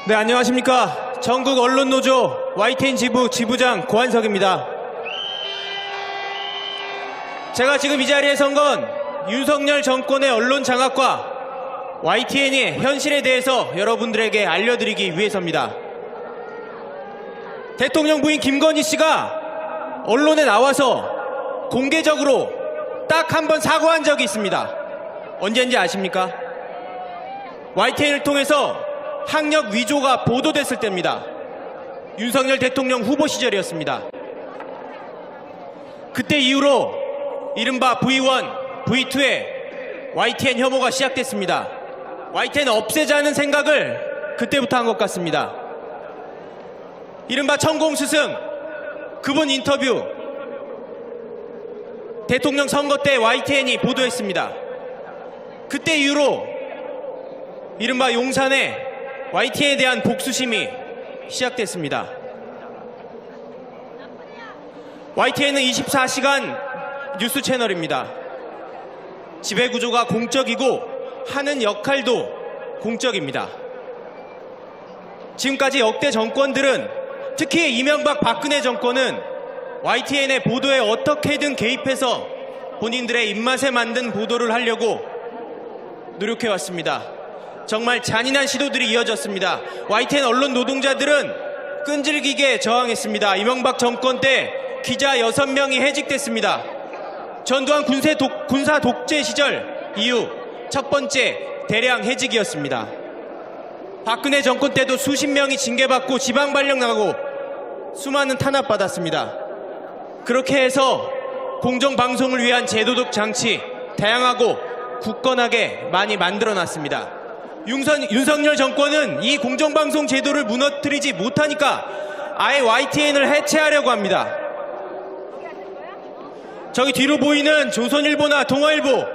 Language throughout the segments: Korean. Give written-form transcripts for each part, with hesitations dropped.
네, 안녕하십니까. 전국 언론노조 YTN 지부 지부장 고한석입니다. 제가 지금 이 자리에 선 건 윤석열 정권의 언론 장악과 YTN의 현실에 대해서 여러분들에게 알려드리기 위해서입니다. 대통령 부인 김건희 씨가 언론에 나와서 공개적으로 딱 한 번 사과한 적이 있습니다. 언제인지 아십니까? YTN을 통해서 학력 위조가 보도됐을 때입니다. 윤석열 대통령 후보 시절이었습니다. 그때 이후로 이른바 V1, V2의 YTN 혐오가 시작됐습니다. YTN 없애자는 생각을 그때부터 한 것 같습니다. 이른바 천공스승, 그분 인터뷰 대통령 선거 때 YTN이 보도했습니다. 그때 이후로 이른바 용산에 YTN에 대한 복수심이 시작됐습니다. YTN은 24시간 뉴스 채널입니다. 지배구조가 공적이고 하는 역할도 공적입니다. 지금까지 역대 정권들은, 특히 이명박 박근혜 정권은 YTN의 보도에 어떻게든 개입해서 본인들의 입맛에 맞는 보도를 하려고 노력해왔습니다. 정말 잔인한 시도들이 이어졌습니다. YTN 언론 노동자들은 끈질기게 저항했습니다. 이명박 정권 때 기자 6명이 해직됐습니다. 전두환 군사 독재 시절 이후 첫 번째 대량 해직이었습니다. 박근혜 정권 때도 수십 명이 징계받고 지방 발령 나가고 수많은 탄압받았습니다. 그렇게 해서 공정방송을 위한 제도적 장치 다양하고 굳건하게 많이 만들어놨습니다. 윤석열 정권은 이 공정방송 제도를 무너뜨리지 못하니까 아예 YTN을 해체하려고 합니다. 저기 뒤로 보이는 조선일보나 동아일보,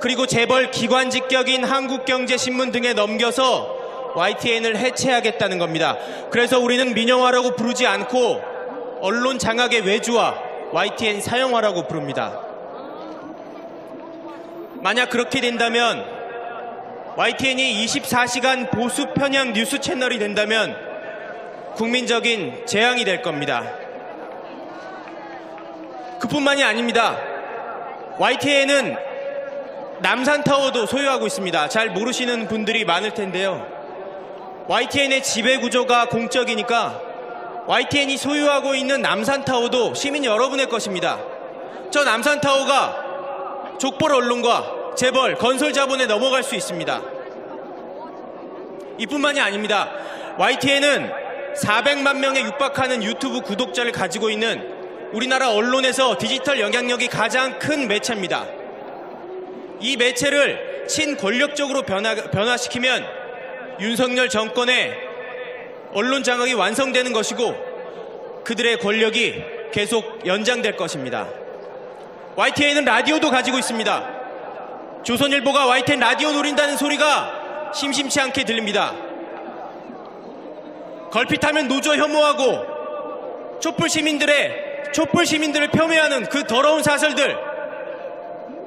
그리고 재벌 기관직격인 한국경제신문 등에 넘겨서 YTN을 해체하겠다는 겁니다. 그래서 우리는 민영화라고 부르지 않고 언론 장악의 외주화, YTN 사형화라고 부릅니다. 만약 그렇게 된다면, YTN이 24시간 보수 편향 뉴스 채널이 된다면 국민적인 재앙이 될 겁니다. 그뿐만이 아닙니다. YTN은 남산타워도 소유하고 있습니다. 잘 모르시는 분들이 많을 텐데요. YTN의 지배구조가 공적이니까 YTN이 소유하고 있는 남산타워도 시민 여러분의 것입니다. 저 남산타워가 족벌 언론과 재벌, 건설 자본에 넘어갈 수 있습니다. 이뿐만이 아닙니다. YTN은 400만 명에 육박하는 유튜브 구독자를 가지고 있는 우리나라 언론에서 디지털 영향력이 가장 큰 매체입니다. 이 매체를 친권력적으로 변화시키면 윤석열 정권의 언론 장악이 완성되는 것이고 그들의 권력이 계속 연장될 것입니다. YTN은 라디오도 가지고 있습니다. 조선일보가 YTN 라디오 노린다는 소리가 심심치 않게 들립니다. 걸핏하면 노조 혐오하고 촛불 시민들을 폄훼하는 그 더러운 사설들,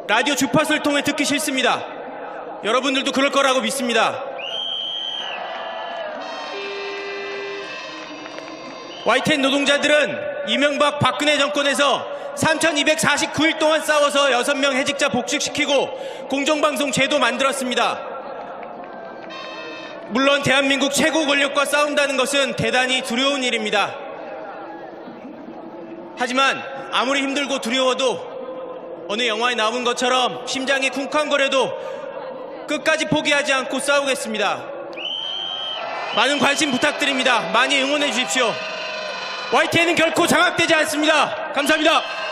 라디오 주파수를 통해 듣기 싫습니다. 여러분들도 그럴 거라고 믿습니다. YTN 노동자들은 이명박 박근혜 정권에서 3,249일 동안 싸워서 6명 해직자 복직시키고 공정방송 제도 만들었습니다. 물론 대한민국 최고 권력과 싸운다는 것은 대단히 두려운 일입니다. 하지만 아무리 힘들고 두려워도 어느 영화에 나온 것처럼 심장이 쿵쾅거려도 끝까지 포기하지 않고 싸우겠습니다. 많은 관심 부탁드립니다. 많이 응원해 주십시오. YTN은 결코 장악되지 않습니다. 감사합니다.